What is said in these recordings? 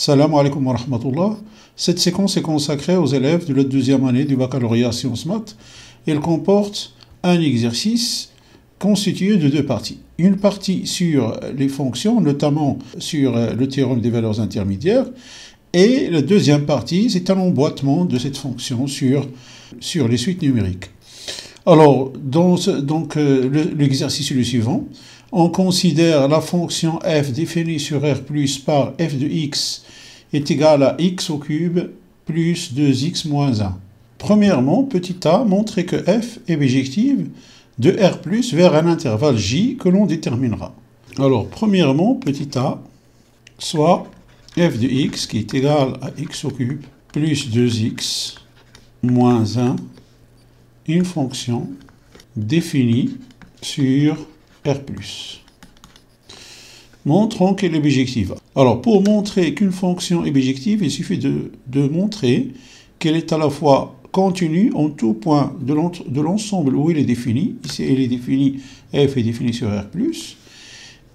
Salam alaikum wa rahmatullah. Cette séquence est consacrée aux élèves de la deuxième année du baccalauréat sciences maths. Elle comporte un exercice constitué de deux parties. Une partie sur les fonctions, notamment sur le théorème des valeurs intermédiaires, et la deuxième partie, c'est un emboîtement de cette fonction sur les suites numériques. Alors, l'exercice est le suivant. On considère la fonction f définie sur R plus par f de x est égal à x au cube plus 2x moins 1. Premièrement, petit a, montrer que f est bijective de R plus vers un intervalle j que l'on déterminera. Alors, premièrement, petit a, soit f de x qui est égal à x au cube plus 2x moins 1, une fonction définie sur R+. Montrons qu'elle est bijective. Alors, pour montrer qu'une fonction est bijective, il suffit de montrer qu'elle est à la fois continue en tout point de l'ensemble où elle est définie. Ici, elle est définie, f est définie sur R+,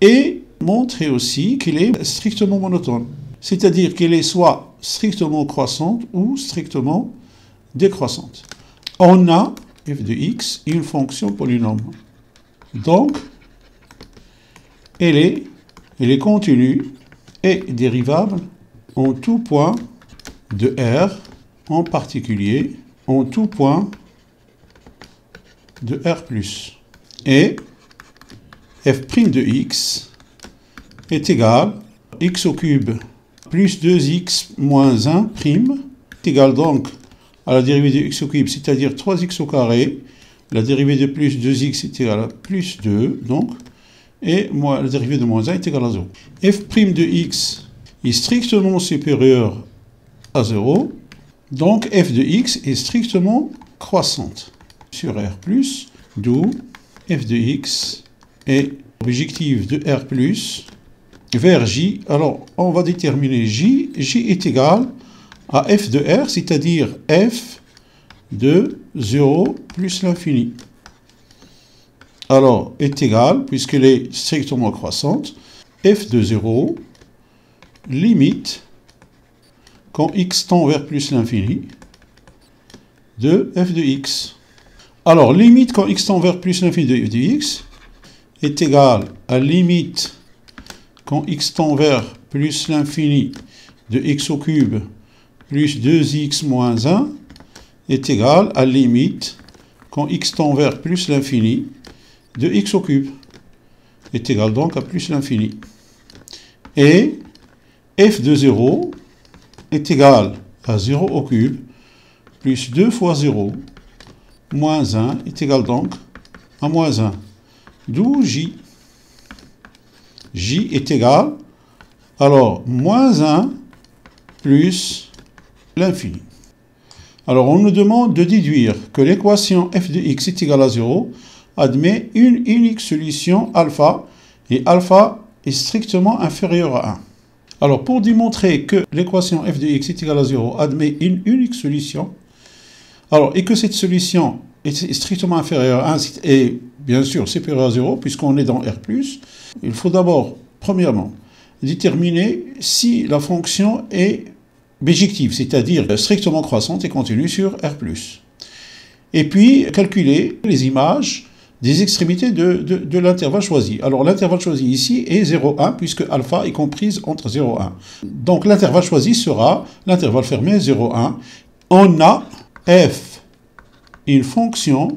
et montrer aussi qu'elle est strictement monotone. C'est-à-dire qu'elle est soit strictement croissante ou strictement décroissante. On a f de x une fonction polynôme. Donc, elle est continue et dérivable en tout point de R, en particulier en tout point de R+. Et f' de x est égal à x au cube plus 2x moins 1' est égal donc à la dérivée de x au cube, c'est-à-dire 3x au carré. La dérivée de plus 2x est égale à plus 2, donc, et la dérivée de moins 1 est égale à 0. f' de x est strictement supérieur à 0, donc f de x est strictement croissante sur R+, d'où f de x est bijective de R+, vers j. Alors, on va déterminer j. J est égal à f de R, c'est-à-dire f de 0 plus l'infini. Alors, est égal, puisqu'elle est strictement croissante, f de 0, limite, quand x tend vers plus l'infini, de f de x. Alors, limite quand x tend vers plus l'infini de f de x est égal à limite quand x tend vers plus l'infini de x au cube plus 2x moins 1 est égal à limite quand x tend vers plus l'infini de x au cube est égal donc à plus l'infini. Et f de 0 est égal à 0 au cube plus 2 fois 0 moins 1 est égal donc à moins 1. D'où j. J est égal, alors, moins 1 plus l'infini. Alors, on nous demande de déduire que l'équation f de x est égale à 0 admet une unique solution alpha, et alpha est strictement inférieur à 1. Alors, pour démontrer que l'équation f de x est égale à 0 admet une unique solution, alors, et que cette solution est strictement inférieure à 1 et bien sûr supérieure à 0, puisqu'on est dans R+, il faut d'abord, premièrement, déterminer si la fonction est bijective, c'est-à-dire strictement croissante et continue sur R+. Et puis, calculer les images des extrémités de l'intervalle choisi. Alors, l'intervalle choisi ici est 0,1, puisque alpha est comprise entre 0 et 1. Donc, l'intervalle choisi sera l'intervalle fermé 0,1. On a f, une fonction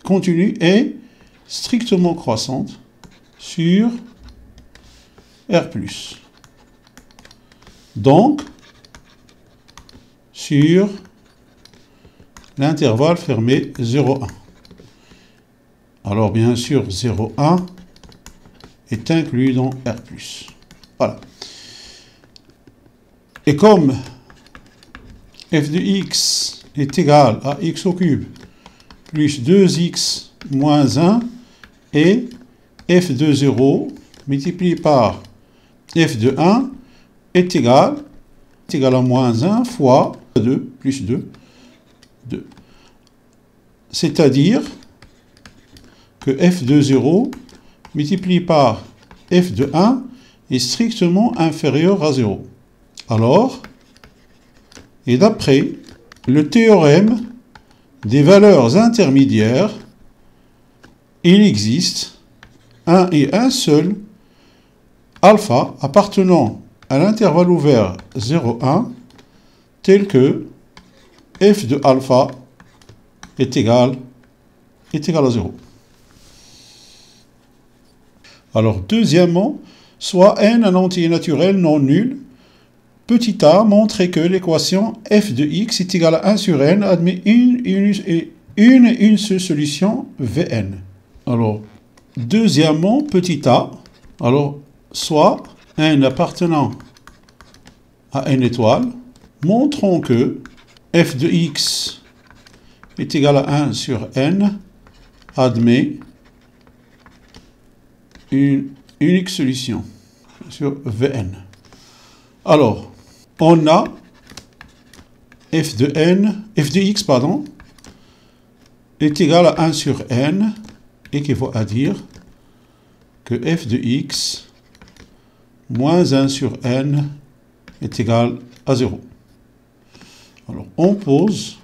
continue et strictement croissante sur R+. Donc, sur l'intervalle fermé 0,1. Alors, bien sûr, 0,1 est inclus dans R+. Voilà. Et comme f de x est égal à x au cube plus 2x moins 1 et f de 0 multiplié par f de 1 est égal à moins 1 fois 2 plus 2. C'est-à-dire que f de 0 multiplié par f de 1 est strictement inférieur à 0. Alors, et d'après le théorème des valeurs intermédiaires, il existe un et un seul alpha appartenant à l'intervalle ouvert 0, 1, tel que f de alpha est égal à 0. Alors, deuxièmement, soit n un entier naturel non nul, petit a montrer que l'équation f de x est égale à 1 sur n admet une seule solution Vn. Alors, deuxièmement, petit a, alors, soit n appartenant à n étoile, montrons que f de x est égal à 1 sur n admet une unique solution sur Vn. Alors, on a f de x, pardon, est égal à 1 sur n, équivaut à dire que f de x moins 1 sur n est égal à 0. Alors, on pose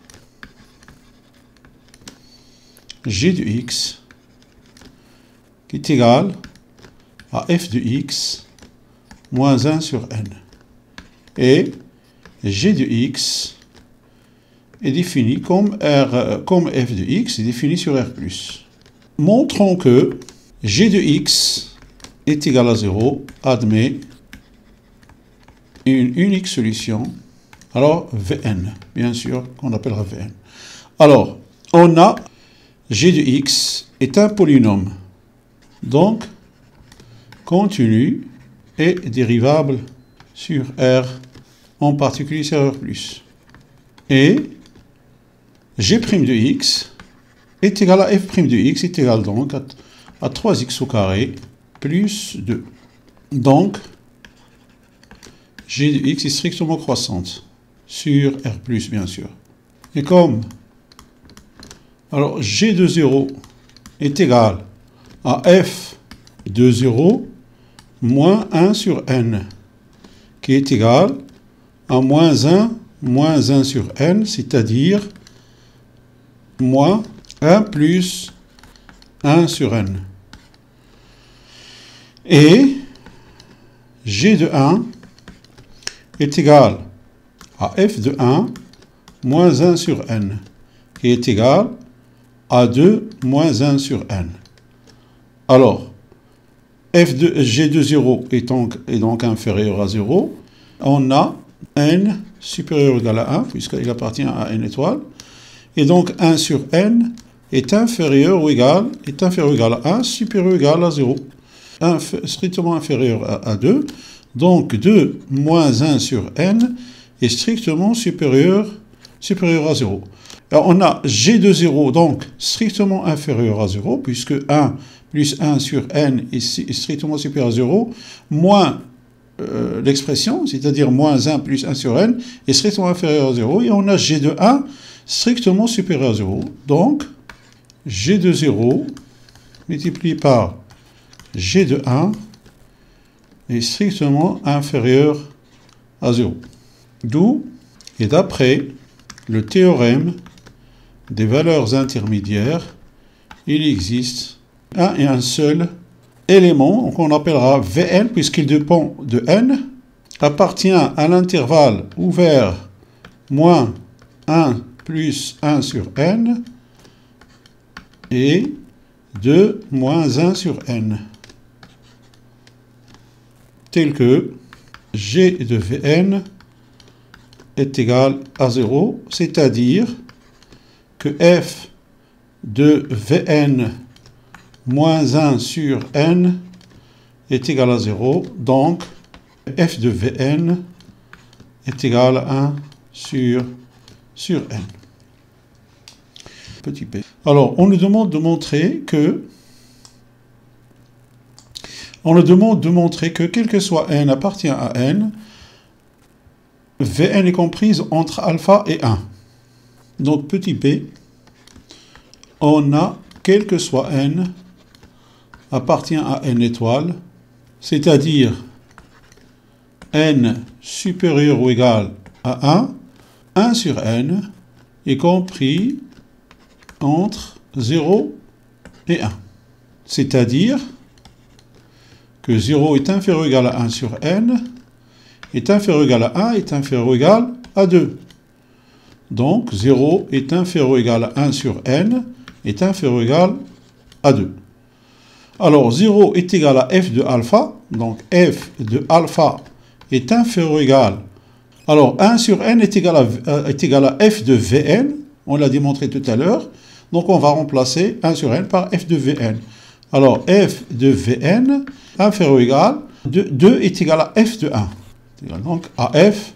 g de x qui est égal à f de x moins 1 sur n. Et g de x est défini comme f de x est défini sur R+. Montrons que g de x est égal à 0 admet une unique solution, alors Vn, bien sûr, qu'on appellera Vn. Alors, on a g de x est un polynôme, donc continu et dérivable sur R, en particulier sur R+. Et g' de x est égal à f' de x, est égal donc à 3x au carré plus 2. Donc, g de x est strictement croissante sur R+, bien sûr. Et comme, alors, g de 0 est égal à f de 0 moins 1 sur n, qui est égal à moins 1 sur n, c'est-à-dire moins 1 plus 1 sur n. Et g de 1 est égal à f de 1 moins 1 sur n, qui est égal à 2 moins 1 sur n. Alors, g de 0 est donc inférieur à 0. On a n supérieur ou égal à 1, puisqu'il appartient à n étoile. Et donc 1 sur n est inférieur ou égal à 1, supérieur ou égal à 0. Strictement inférieur à 2. Donc 2 moins 1 sur n est strictement supérieur à 0. Alors on a g de 0, donc strictement inférieur à 0, puisque 1 plus 1 sur n est strictement supérieur à 0, moins l'expression, c'est-à-dire moins 1 plus 1 sur n, est strictement inférieur à 0, et on a g de 1 strictement supérieur à 0. Donc, g de 0 multiplié par g de 1 est strictement inférieur à 0. D'où, et d'après le théorème des valeurs intermédiaires, il existe un et un seul élément qu'on appellera Vn, puisqu'il dépend de n, appartient à l'intervalle ouvert moins 1 plus 1 sur n et de moins 1 sur n, tel que g de Vn est égal à 0, c'est-à-dire que f de Vn moins 1 sur n est égal à 0, donc f de Vn est égal à 1 sur n. Petit p. Alors, on nous demande de montrer que quel que soit n appartient à n, Vn est comprise entre alpha et 1. Donc, petit p, on a quel que soit n appartient à n étoile, c'est-à-dire n supérieur ou égal à 1 sur n, y compris entre 0 et 1. C'est-à-dire que 0 est inférieur ou égal à 1 sur n, est inférieur ou égal à 1, est inférieur ou égal à 2. Donc 0 est inférieur ou égal à 1 sur n, est inférieur ou égal à 2. Alors 0 est égal à f de alpha, donc f de alpha est inférieur ou égal. Alors 1 sur n est égal à f de Vn, on l'a démontré tout à l'heure, donc on va remplacer 1 sur n par f de Vn. Alors f de Vn inférieur ou égal, 2 est égal à f de 1, donc à f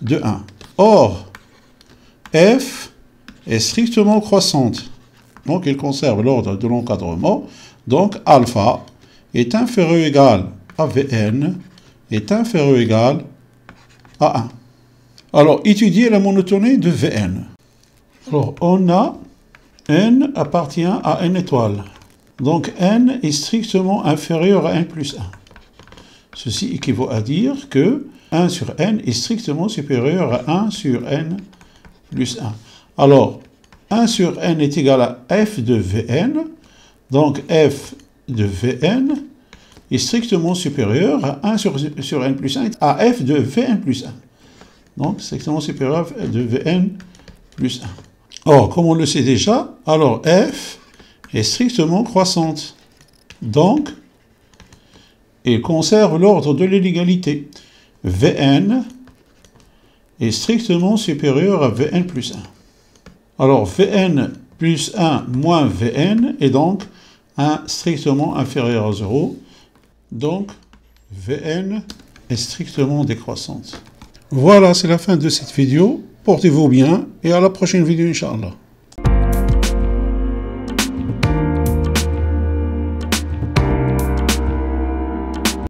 de 1. Or, f est strictement croissante, donc il conserve l'ordre de l'encadrement, donc alpha est inférieur ou égal à Vn, est inférieur ou égal à 1. Alors, étudier la monotonie de Vn. Alors, on a n appartient à n étoile. Donc, n est strictement inférieur à n plus 1. Ceci équivaut à dire que 1 sur n est strictement supérieur à 1 sur n plus 1. Alors, 1 sur n est égal à f de Vn. Donc, f de Vn est strictement supérieur à 1 sur n plus 1 à f de Vn plus 1. Donc, strictement supérieur à f de Vn plus 1. Or, comme on le sait déjà, alors f est strictement croissante. Donc, il conserve l'ordre de l'inégalité. Vn est strictement supérieur à Vn plus 1. Alors, Vn plus 1 moins Vn est donc strictement inférieur à 0. Donc, Vn est strictement décroissante. Voilà, c'est la fin de cette vidéo. Portez-vous bien et à la prochaine vidéo, Inch'Allah.